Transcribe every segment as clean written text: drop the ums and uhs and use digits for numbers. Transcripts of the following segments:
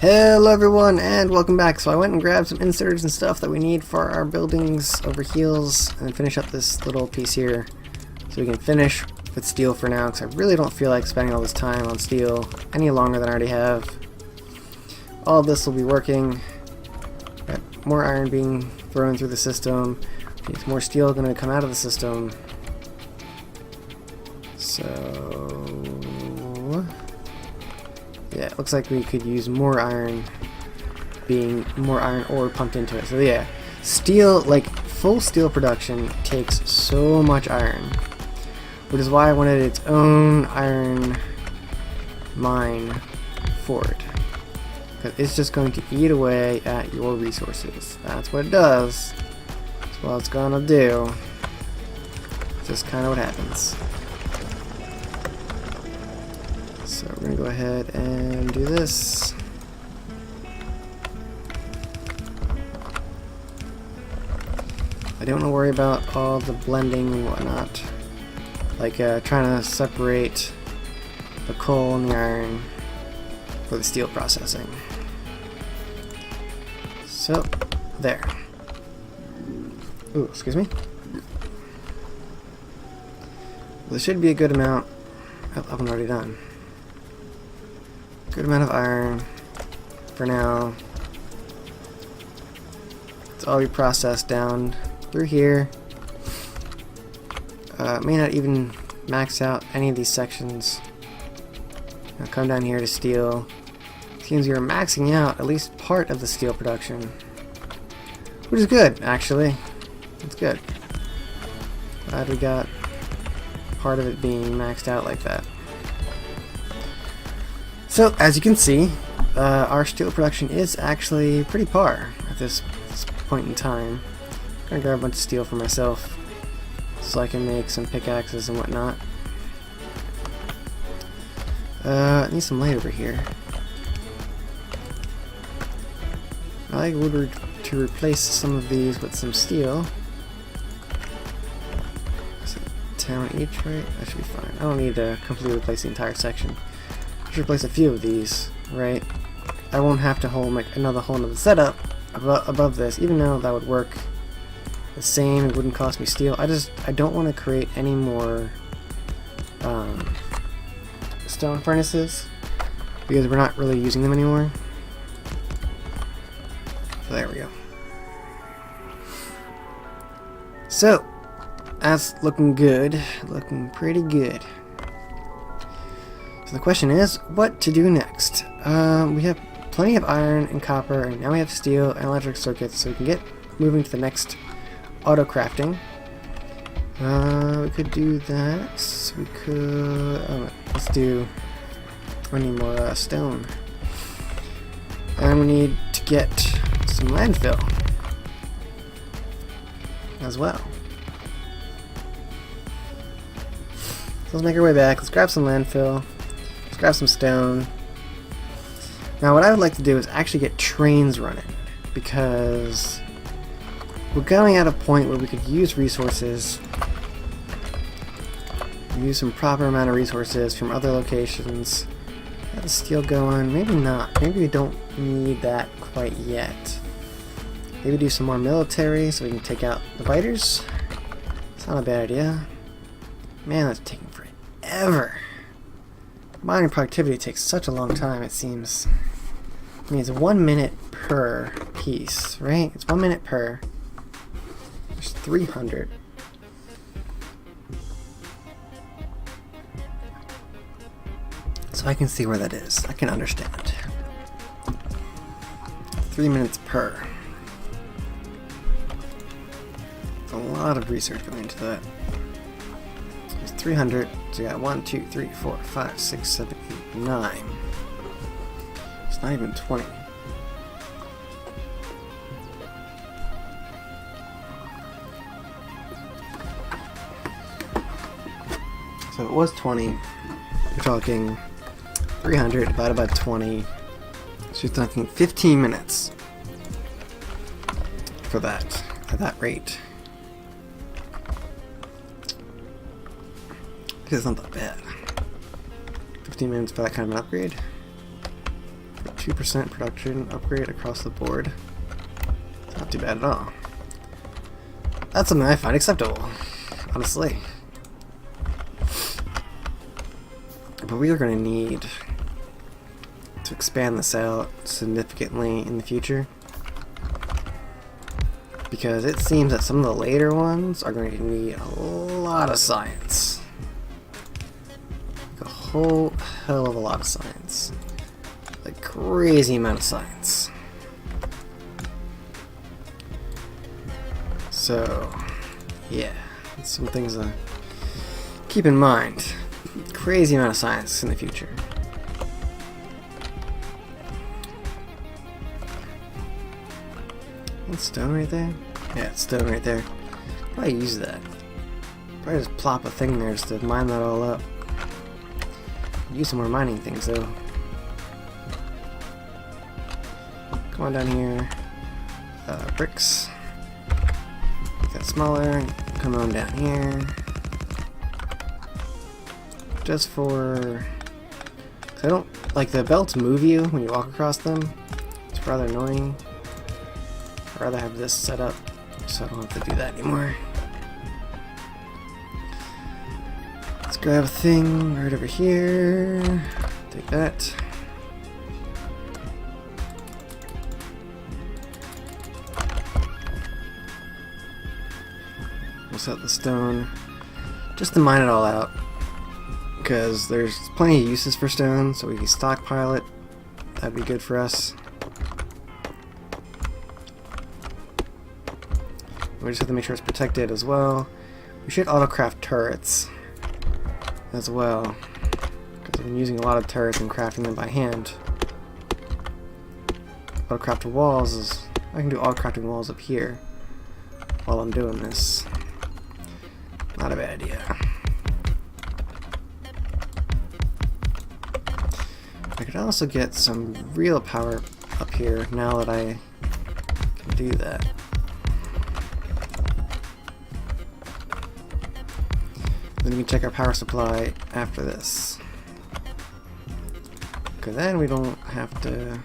Hello everyone and welcome back. So I went and grabbed some inserts and stuff that we need for our buildings over heels and finish up this little piece here so we can finish with steel for now, because I really don't feel like spending all this time on steel any longer than I already have. All of this will be working. Got more iron being thrown through the system. There's more steel going to come out of the system. So yeah, it looks like we could use more iron ore pumped into it. So yeah, steel, like full steel production takes so much iron, which is why I wanted its own iron mine for it, because it's just going to eat away at your resources. That's what it does. That's what it's gonna do. It's just kind of what happens. So we're going to go ahead and do this. I don't want to worry about all the blending and whatnot, like trying to separate the coal and the iron for the steel processing. So, there. Ooh, excuse me. Well, there should be a good amount. Oh, I'm already done. Good amount of iron for now. It's all be processed down through here. May not even max out any of these sections. I'll come down here to steel. Seems you're maxing out at least part of the steel production, which is good, actually. It's good. Glad we got part of it being maxed out like that. So, as you can see, our steel production is actually pretty par at this point in time. I'm gonna grab a bunch of steel for myself so I can make some pickaxes and whatnot. I need some light over here. I like wood to replace some of these with some steel. Is it 10 each, right? That should be fine. I don't need to completely replace the entire section. I should replace a few of these, right? I won't have to make another whole nother setup above this, even though that would work the same. It wouldn't cost me steel. I don't want to create any more stone furnaces because we're not really using them anymore. So there we go. So that's looking good, looking pretty good. So the question is, what to do next? We have plenty of iron and copper, and now we have steel and electric circuits, so we can get moving to the next auto crafting. We could do that. We could. Let's do. We need more stone, and we need to get some landfill as well. So let's make our way back. Let's grab some landfill. Let's grab some stone. Now what I would like to do is actually get trains running, because we're going at a point where we could use resources, use some proper amount of resources from other locations. Got the steel going, maybe not, maybe we don't need that quite yet. Maybe do some more military so we can take out the biters. It's not a bad idea. Man, that's taking forever. Mining productivity takes such a long time, it seems. I mean, it's 1 minute per piece, right? It's 1 minute per. There's 300. So I can see where that is. I can understand. 3 minutes per. There's a lot of research going into that. There's 300. So you got 1, 2, 3, 4, 5, 6, 7, 8, 9. It's not even 20. So it was 20. We're talking 300 divided by 20. So you're talking 15 minutes for that, at that rate. It's not that bad. 15 minutes for that kind of an upgrade. 2% production upgrade across the board. It's not too bad at all. That's something I find acceptable, honestly. But we are going to need to expand this out significantly in the future, because it seems that some of the later ones are going to need a lot of science. Like a whole hell of a lot of science. Like crazy amount of science. So, yeah, some things to keep in mind. Crazy amount of science in the future. That's stone right there? Yeah, it's stone right there. Probably use that. Probably just plop a thing there just to mine that all up. Use some more mining things though. Come on down here. Bricks. Make that smaller. Come on down here. Just for... I don't... Like, the belts move you when you walk across them. It's rather annoying. I'd rather have this set up so I don't have to do that anymore. Let's grab a thing right over here. Take that. We'll set the stone just to mine it all out, because there's plenty of uses for stone, so we can stockpile it. That'd be good for us. We just have to make sure it's protected as well. We should autocraft turrets as well, because I've been using a lot of turrets and crafting them by hand. Autocrafted walls is... I can do autocrafting walls up here while I'm doing this. Not a bad idea. I could also get some real power up here now that I can do that. Then we can check our power supply after this. Because then we don't have to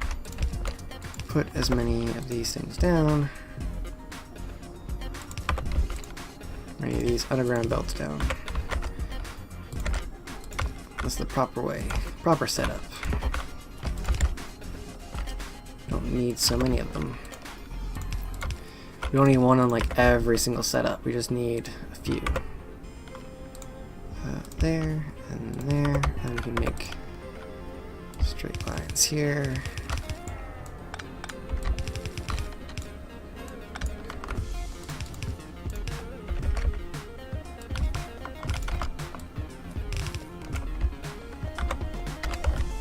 put as many of these things down. Many of these underground belts down. That's the proper way. Proper setup. Don't need so many of them. We don't need one on like every single setup. We just need a few. There and there, and we can make straight lines here.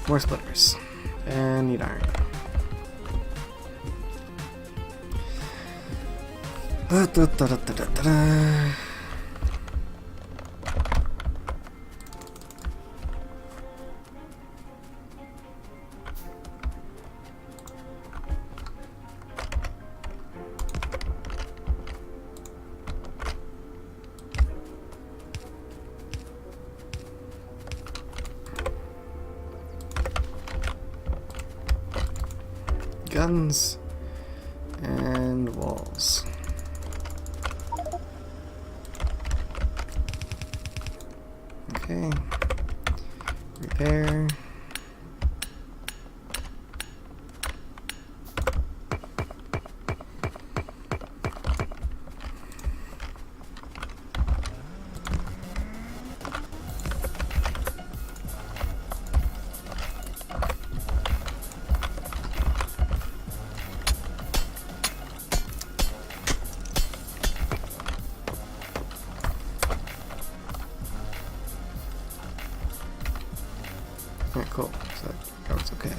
More splitters. And need iron. Guns and walls. Okay. Repair. Alright, cool. So that was okay.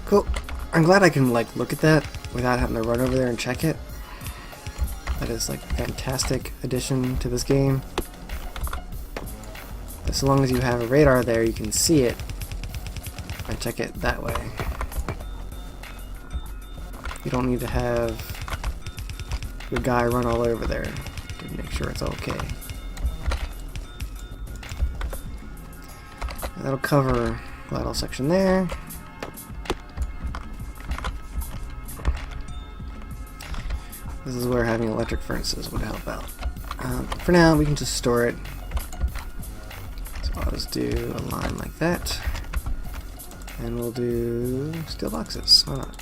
Cool. I'm glad I can like look at that without having to run over there and check it. That is like a fantastic addition to this game. As long as you have a radar there, you can see it and check it that way. You don't need to have the guy run all over there to make sure it's okay. That'll cover That whole section there. This is where having electric furnaces would help out. For now, we can just store it. So I'll just do a line like that. And we'll do steel boxes. Why not?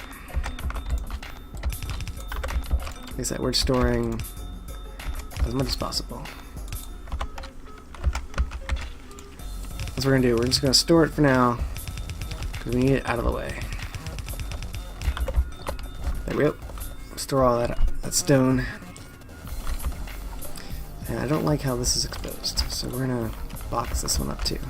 Like I said, we're storing as much as possible. That's what we're going to do. We're just going to store it for now, because we need it out of the way. There we go. Store all that stone. And I don't like how this is exposed, so we're going to box this one up too.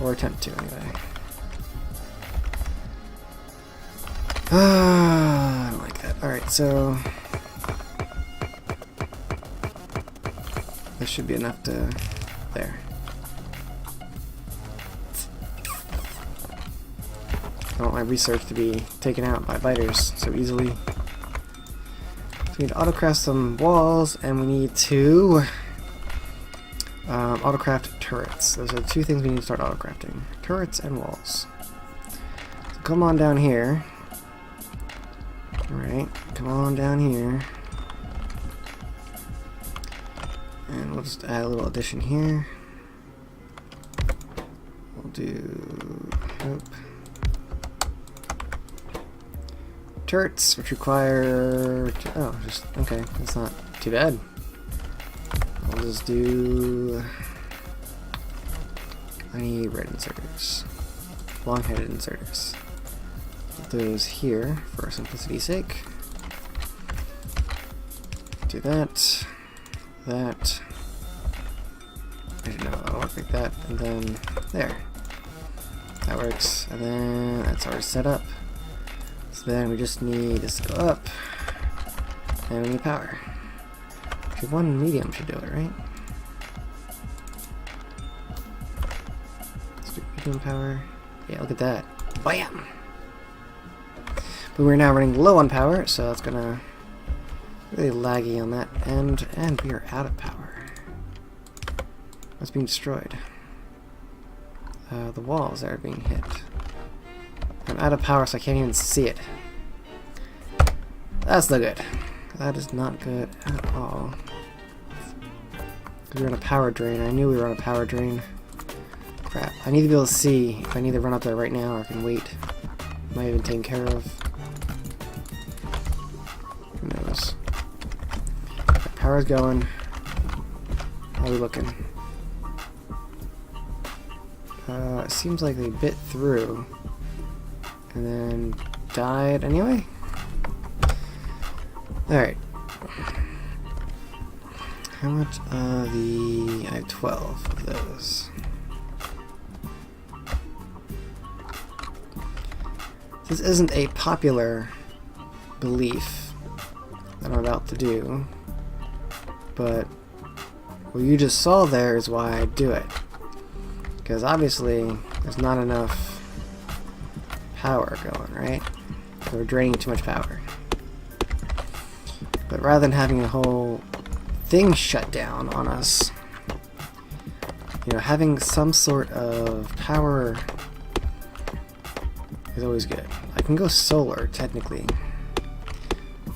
Or attempt to, anyway. I don't like that. Alright, so this should be enough to there. I don't want my research to be taken out by biters so easily. So we need to autocraft some walls, and we need to autocraft turrets. Those are the two things we need to start autocrafting. Turrets and walls. So come on down here. Alright, come on down here. And we'll just add a little addition here. We'll do turrets, which require just okay, that's not too bad. I'll just do I need red inserters. Long-headed inserters. Put those here for simplicity's sake. Do that. That. Actually, no, that'll work like that. And then there. That works. And then that's already set up. So then we just need this to go up. And we need power. Actually, one medium should do it, right? Let's do medium power. Yeah, look at that. Bam! But we're now running low on power, so that's gonna really laggy on that end, and we are out of power. What's being destroyed? The walls that are being hit. I'm out of power, so I can't even see it. That's not good. That is not good at all. We're on a power drain. I knew we were on a power drain. Crap. I need to be able to see if I need to run up there right now or I can wait. Might even taken care of. Who knows? Power's going. How are we looking? It seems like they bit through and then died anyway. Alright. How much of the... I have 12 of those. This isn't a popular belief that I'm about to do, but what you just saw there is why I do it. Because obviously there's not enough power going, right? We're draining too much power. But rather than having a whole thing shut down on us, you know, having some sort of power is always good. I can go solar, technically.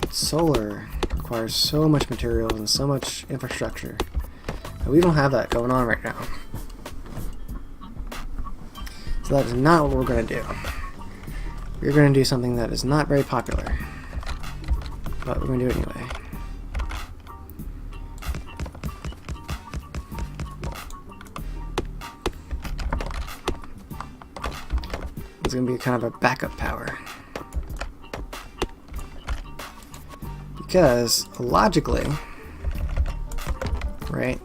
But solar requires so much materials and so much infrastructure. And we don't have that going on right now. So that is not what we're going to do. We're going to do something that is not very popular. But we're going to do it anyway. It's going to be kind of a backup power. Because, logically, right?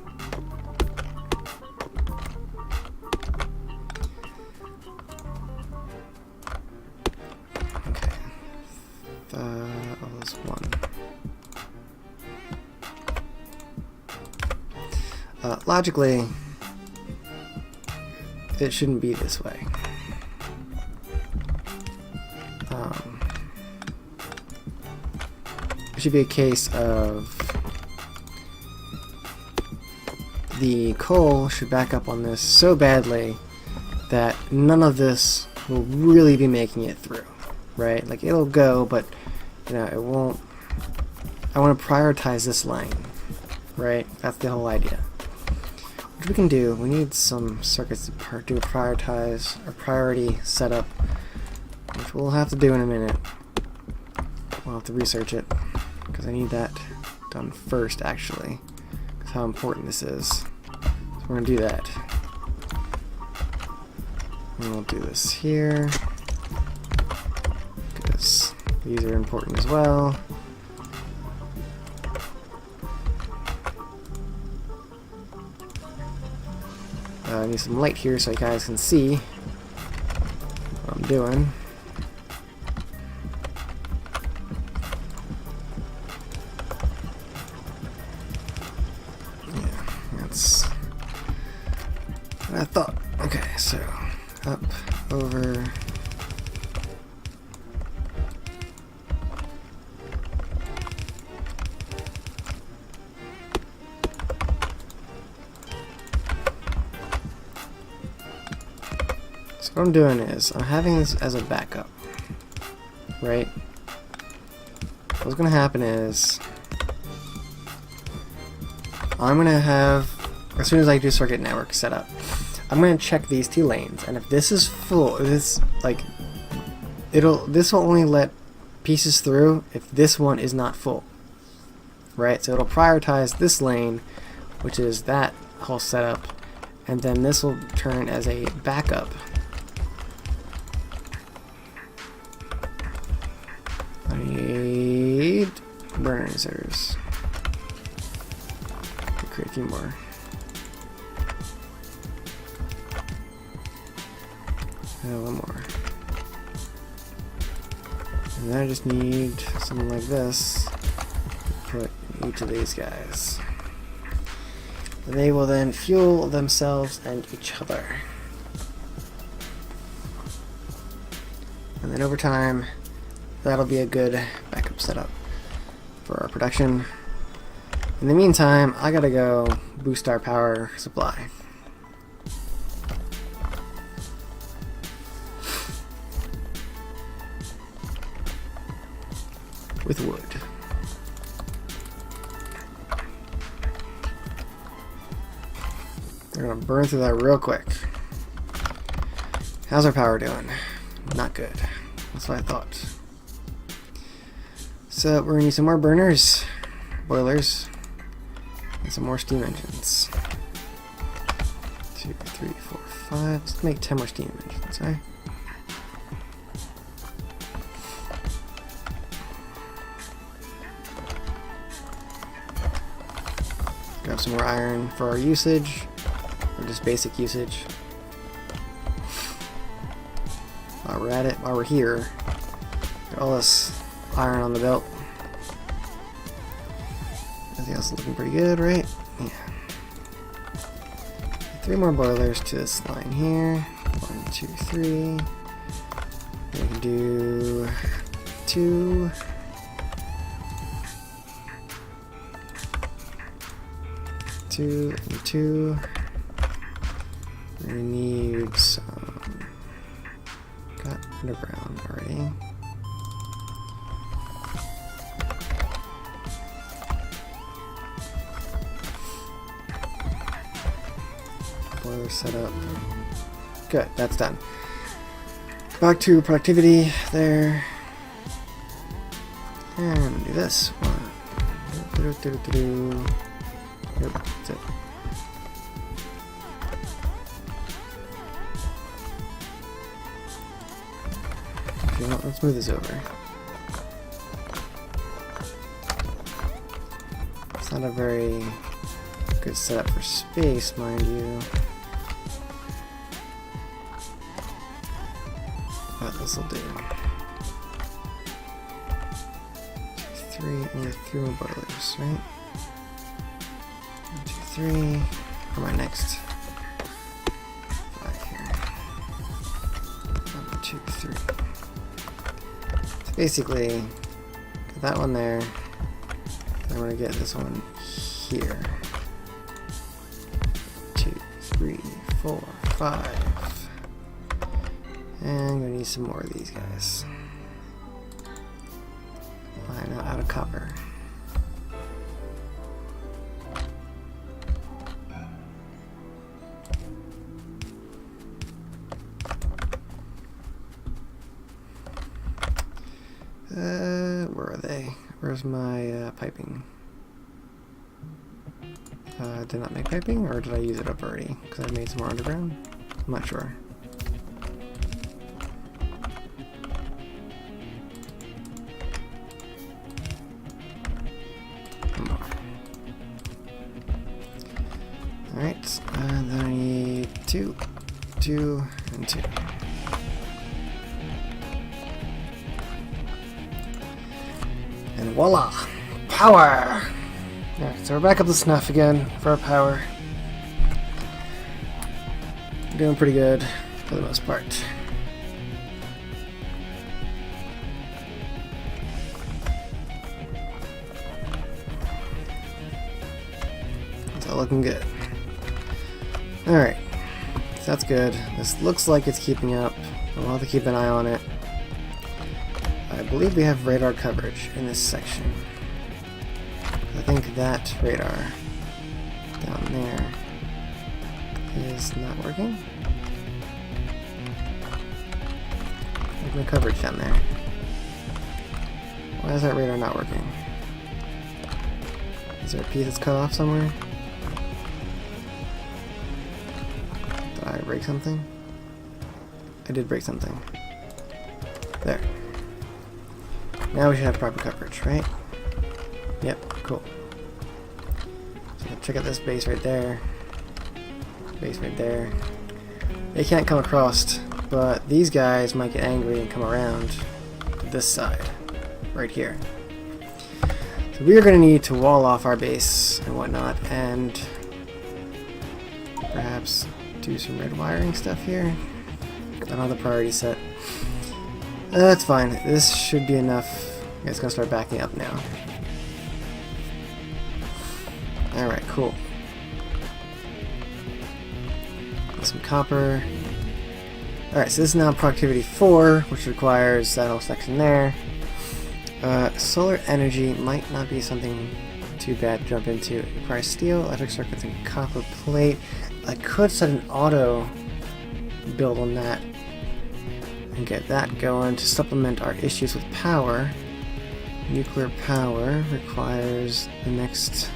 Okay. This one. Logically, it shouldn't be this way. It should be a case of the coal should back up on this so badly that none of this will really be making it through, right? Like, it'll go, but, you know, it won't. I want to prioritize this line, right? That's the whole idea. Which we can do. We need some circuits to do a priority setup, which we'll have to do in a minute. We'll have to research it, because I need that done first, actually, because how important this is. So we're going to do that. And we'll do this here, because these are important as well. I need some light here so you guys can see what I'm doing. Yeah, that's what I thought. Okay, so up, over. So what I'm doing is, I'm having this as a backup, right? What's going to happen is, I'm going to have, as soon as I do circuit network setup, I'm going to check these two lanes, and if this is full, this will only let pieces through if this one is not full, right? So it'll prioritize this lane, which is that whole setup, and then this will turn as a backup. I need burner inserters. Create a few more. One more. And then I just need something like this to put in each of these guys. And they will then fuel themselves and each other. And then over time, that'll be a good backup setup for our production. In the meantime, I gotta go boost our power supply. With wood. We're gonna burn through that real quick. How's our power doing? Not good. That's what I thought. So we're gonna need some more burners, boilers, and some more steam engines. 2, 3, 4, 5. Let's make 10 more steam engines, eh? Grab some more iron for our usage, or just basic usage. While we're at it, while we're here, got all this iron on the belt. Everything else is looking pretty good, right? Yeah. 3 more boilers to this line here. 1, 2, 3. We can do 2. Two and 2. We need some. Got underground already. Boiler setup. Good, that's done. Back to productivity there. And do this one. Yep, that's it. Okay, well, let's move this over. It's not a very good setup for space, mind you. But this will do. 2, 3, and 3 more boilers, right? 1, 2, 3. For my next 5 here. 1, 2, 3. So basically, get that one there. Then I'm gonna get this one here. 4, 5. And I'm gonna need some more of these guys. I'm not out of copper. Where are they? Where's my piping? Did not make piping, or did I use it up already? Because I made some more underground? I'm not sure. Alright, and then I need 2, 2, and 2. And voila! Power! Alright, so we're back up to snuff again for our power. Doing pretty good for the most part. It's all looking good. Alright, so that's good. This looks like it's keeping up. We'll have to keep an eye on it. I believe we have radar coverage in this section. I think that radar down there is not working. There's no coverage down there. Why is that radar not working? Is there a piece that's cut off somewhere? Did I break something? I did break something. There. Now we should have proper coverage, right? Yep, cool. So check out this base right there. Base right there. They can't come across, but these guys might get angry and come around to this side, right here. So we are going to need to wall off our base and whatnot, and perhaps do some red wiring stuff here. I don't have the priority set. That's fine. This should be enough. It's going to start backing up now. Alright, cool. Got some copper. Alright, so this is now productivity 4, which requires that whole section there. Solar energy might not be something too bad to jump into. It requires steel, electric circuits, and copper plate. I could set an auto build on that and get that going to supplement our issues with power. Nuclear power requires the next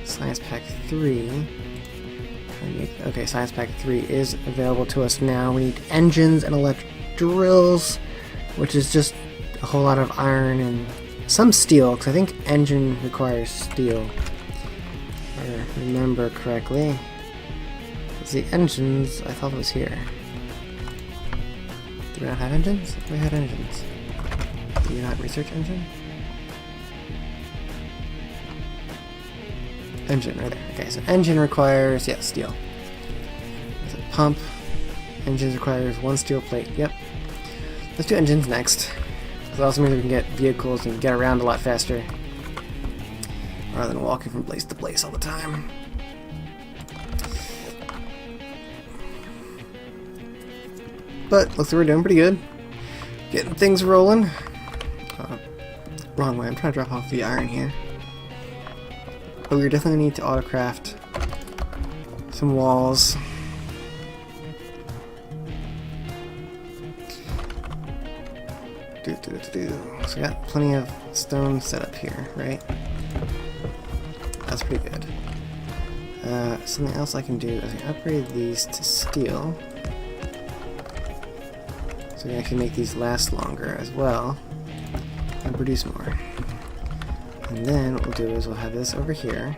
Science Pack 3. Okay, Science Pack 3 is available to us now. We need engines and electric drills, which is just a whole lot of iron and some steel, because I think engine requires steel, if I remember correctly. Because the engines, I thought it was here. Do we not have engines? We had engines. Do we not research engine? Engine, right there. Okay, so engine requires, yeah, steel. There's a pump. Engines requires 1 steel plate. Yep. Let's do engines next. Because it also means we can get vehicles and get around a lot faster, rather than walking from place to place all the time. But looks like we're doing pretty good. Getting things rolling. Wrong way, I'm trying to drop off the iron here. But we definitely need to autocraft some walls. So we got plenty of stone set up here, right? That's pretty good. Something else I can do is I can upgrade these to steel. So we can actually make these last longer as well and produce more. And then what we'll do is we'll have this over here.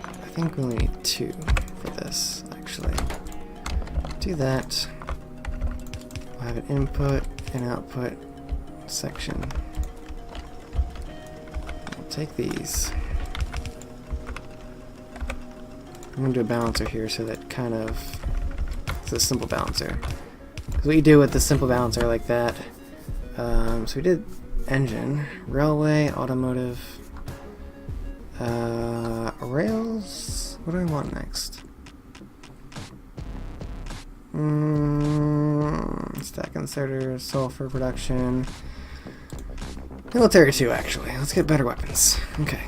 I think we only need 2 for this, actually. Do that. We'll have an input and output section. We'll take these. I'm going to do a balancer here so that kind of it's a simple balancer. Because what you do with the simple balancer like that, so we did engine, railway, automotive, rails, What do I want next? Stack inserters, sulfur production. Military too, actually. Let's get better weapons. Okay.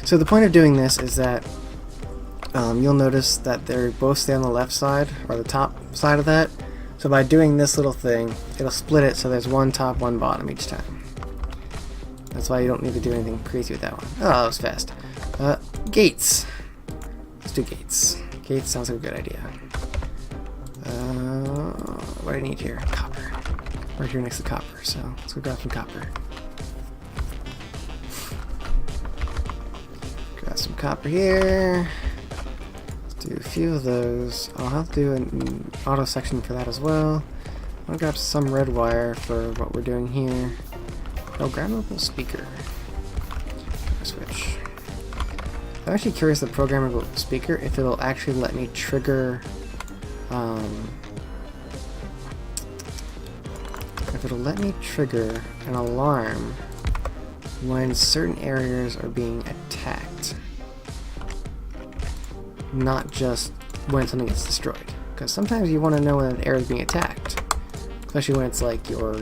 So the point of doing this is that you'll notice that they both stay on the left side, or the top side of that. So by doing this little thing, it'll split it so there's one top, one bottom each time. That's why you don't need to do anything crazy with that one. Oh, that was fast. Gates. Let's do gates. Gates sounds like a good idea. What do I need here? Copper. We're here next to copper, so let's go grab some copper. Grab some copper here. Let's do a few of those. I'll have to do an auto section for that as well. I'm gonna grab some red wire for what we're doing here. Programmable speaker. Switch. I'm actually curious the programmable speaker if it'll actually let me trigger an alarm when certain areas are being attacked, not just when something gets destroyed. Because sometimes you want to know when an area is being attacked, especially when it's like your,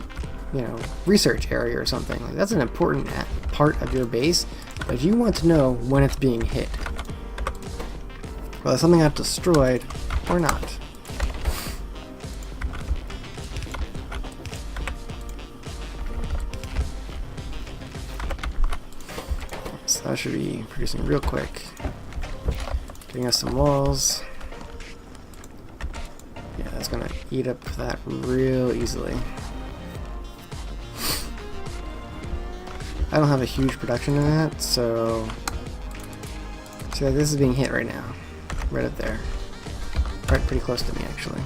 you know, research area or something. Like, that's an important part of your base, but you want to know when it's being hit, whether something got destroyed or not. So that should be producing real quick. Getting us some walls. Yeah, that's gonna eat up that real easily. I don't have a huge production in that, so see, like, this is being hit right now, right up there, right pretty close to me actually.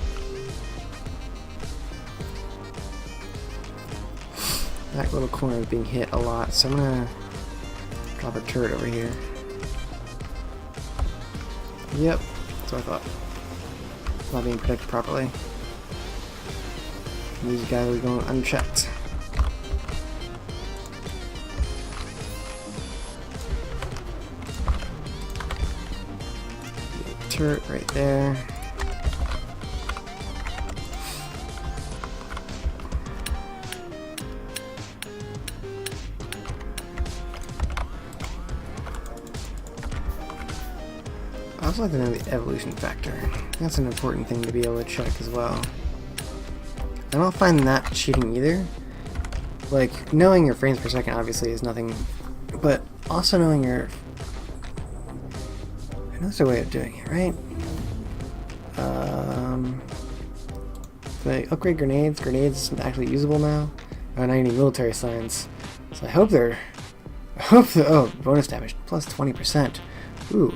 That little corner is being hit a lot, so I'm gonna drop a turret over here. Yep, that's what I thought. Not being protected properly. These guys are going unchecked. Turret right there. I also like to know the evolution factor. That's an important thing to be able to check as well. I don't find that cheating either. Like, knowing your frames per second obviously is nothing, but also knowing your... That's a way of doing it, right? If I upgrade grenades, grenades actually usable now. Oh, now you need military science. So I hope they're... oh, bonus damage, plus 20%. Ooh.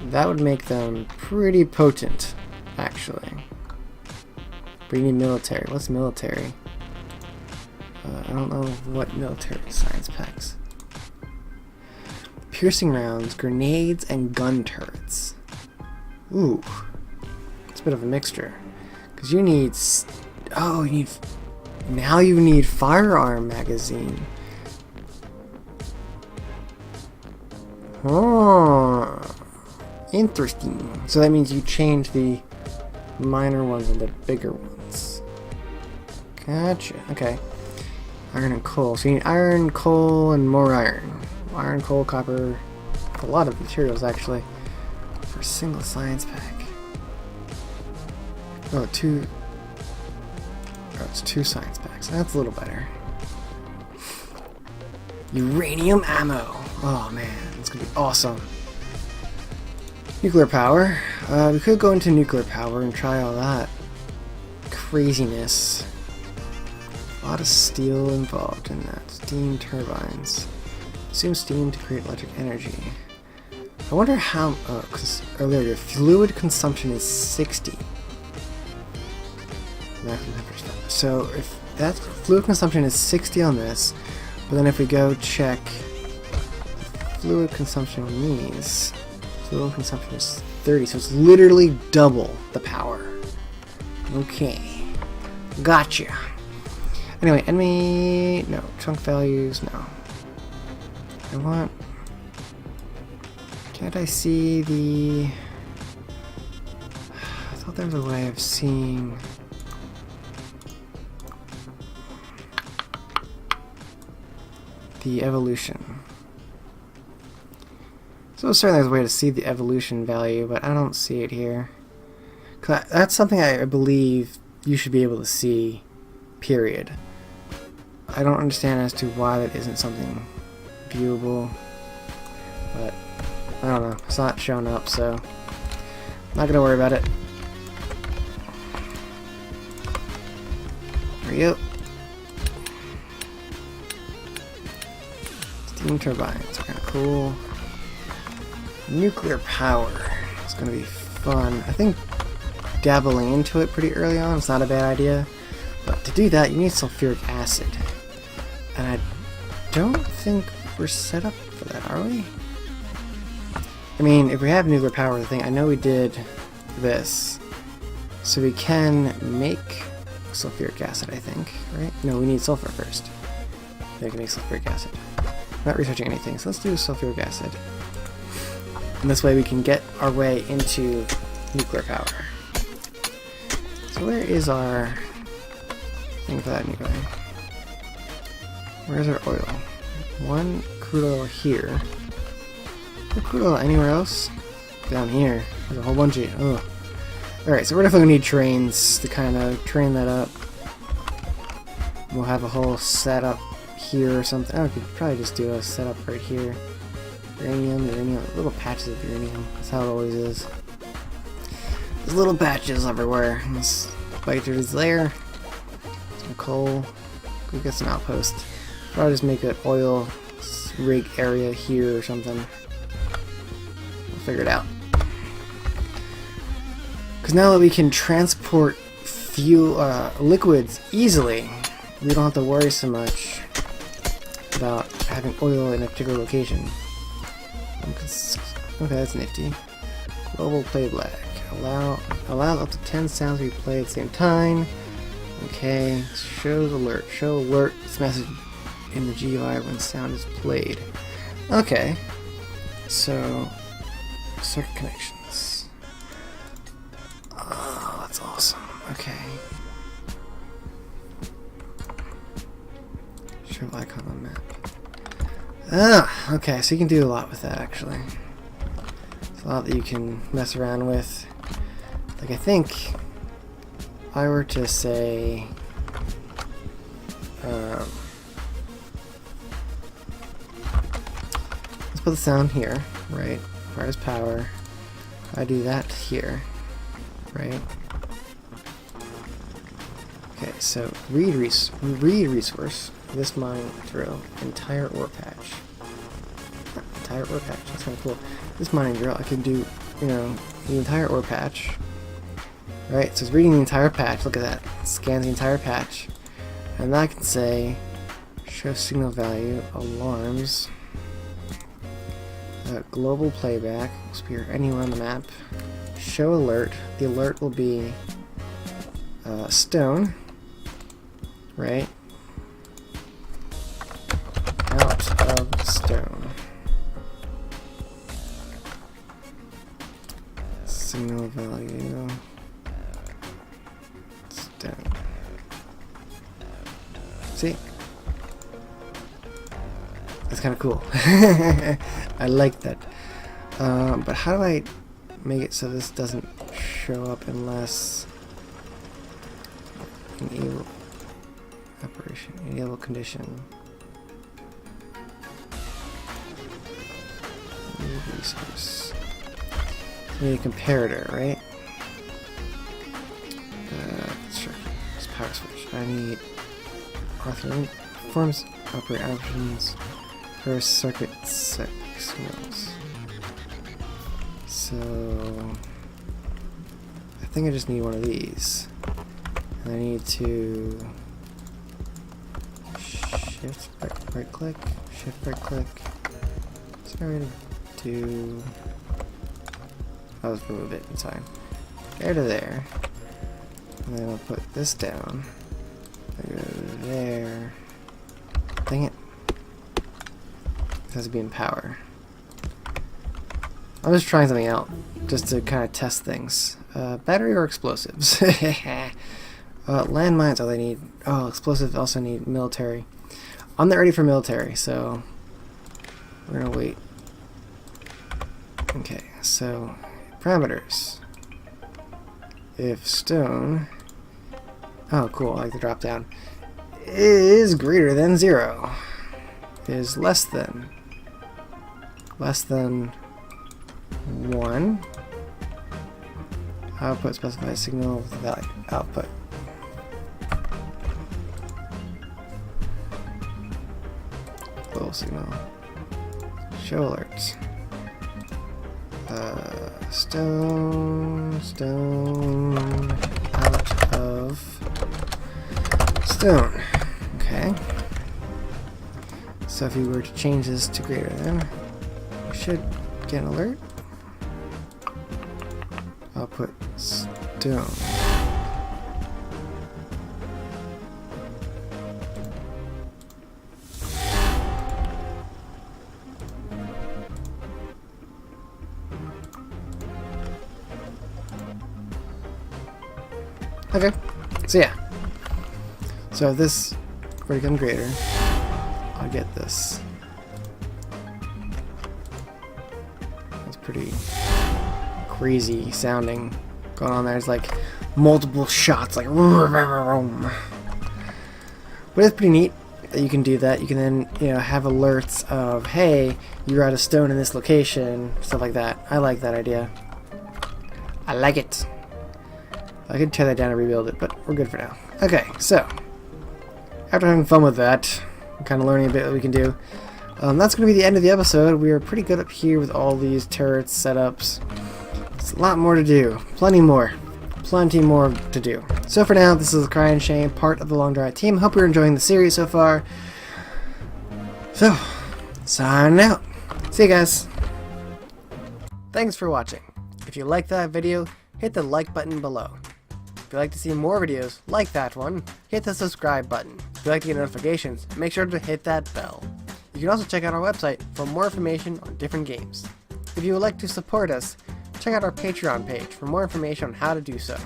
That would make them pretty potent, actually. But you need military. What's military? I don't know what military science packs. Piercing rounds, grenades, and gun turrets. Ooh. It's a bit of a mixture. Because you need... oh, you need... now you need firearm magazine. Oh. Interesting. So that means you change the minor ones into bigger ones. Gotcha. Okay. Iron and coal. So you need iron, coal, and more iron. Iron, coal, copper. A lot of materials, actually. For a single science pack. Oh, two... oh, it's 2 science packs. That's a little better. Uranium ammo. Oh, man. That's gonna be awesome. Nuclear power. We could go into nuclear power and try all that craziness. A lot of steel involved in that. Steam turbines. Consume steam to create electric energy. I wonder how... oh, because earlier your fluid consumption is 60. So if that fluid consumption is 60 on this, but then if we go check fluid consumption on these, fluid consumption is 30, so it's literally double the power. Okay. Gotcha. Anyway, enemy... no. Chunk values, no. I want Can't I see the... I thought there was a way of seeing... the evolution. So certainly there's a way to see the evolution value, but I don't see it here. 'Cause that's something I believe you should be able to see, period. I don't understand as to why that isn't something viewable, but I don't know. It's not showing up, so not gonna worry about it. There we go. Steam turbines are kind of cool. Nuclear power. It's going to be fun. I think dabbling into it pretty early on is not a bad idea. But to do that, you need sulfuric acid. And I don't think we're set up for that, are we? I mean, if we have nuclear power, the thing, I know we did this. So we can make sulfuric acid, I think, right? No, we need sulfur first. Then we can make sulfuric acid. I'm not researching anything, so let's do sulfuric acid. And this way we can get our way into nuclear power. So where is our thing for that anyway? Where's our oil? One crude oil here. Is there crude oil anywhere else? Down here. There's a whole bunch of... oh. Alright, so we're definitely going to need trains to kind of train that up. We'll have a whole setup here or something. Oh, we could probably just do a setup right here. Uranium, little patches of uranium. That's how it always is. There's little patches everywhere. This fighter is there. Some coal. Go get some outpost. Probably just make an oil rig area here or something. We'll figure it out. Because now that we can transport fuel, liquids easily, we don't have to worry so much about having oil in a particular location. Okay, that's nifty. Global playback. Allow up to 10 sounds to be played at the same time. Okay. Shows alert. Show alert this message in the GUI when sound is played. Okay. So, circuit connections. Oh, that's awesome. Okay. Show icon on map. Ah, okay, so you can do a lot with that, actually. There's a lot that you can mess around with. Like, I think if I were to say let's put the sound here, right? Requires power. I do that here, right? Okay, so read resource. This mine drill, entire ore patch. Entire ore patch, that's kind of cool. This mining drill, I can do, you know, the entire ore patch. Right, so it's reading the entire patch, look at that. It scans the entire patch. And then I can say, show signal value, alarms, global playback, will appear anywhere on the map. Show alert, the alert will be stone, right? Out of stone. Signal value. Stone. See? That's kind of cool. I like that. But how do I make it so this doesn't show up unless enable operation, enable condition. Resource. I need a comparator, right? Sure. It's power switch. I need author forms operate options for circuit signals. So I think I just need one of these. And I need to shift right click, shift right click. Sorry to do. I'll just remove it, it's fine. There to there. And then I'll put this down. I go there. Dang it. It has to be in power. I'm just trying something out, just to kind of test things. Battery or explosives? Landmines, oh, they need... Oh, explosives also need military. I'm not ready for military, so... We're gonna wait. Okay, so... Parameters. If stone... Oh, cool, I like the drop down. Is greater than 0. Is less than... Less than 1. Output specifies signal with valid output. Little signal. Show alerts. Stone out of stone. Okay. So if you were to change this to greater than, you should get an alert. I'll put stone. Okay, so yeah. So if this were to become greater, I'll get this. That's pretty crazy sounding going on there. There's like multiple shots, like, but it's pretty neat that you can do that. You can then, you know, have alerts of, hey, you're out of stone in this location, stuff like that. I like that idea. I like it. I could tear that down and rebuild it, but we're good for now. Okay, so after having fun with that, I'm kind of learning a bit what we can do. That's going to be the end of the episode. We are pretty good up here with all these turrets, setups. There's a lot more to do. Plenty more to do. So for now, this is ACryInShame, part of the Long Dry team. Hope you're enjoying the series so far. So, signing out. See you guys. Thanks for watching. If you liked that video, hit the like button below. If you'd like to see more videos like that one, hit the subscribe button. If you'd like to get notifications, make sure to hit that bell. You can also check out our website for more information on different games. If you would like to support us, check out our Patreon page for more information on how to do so.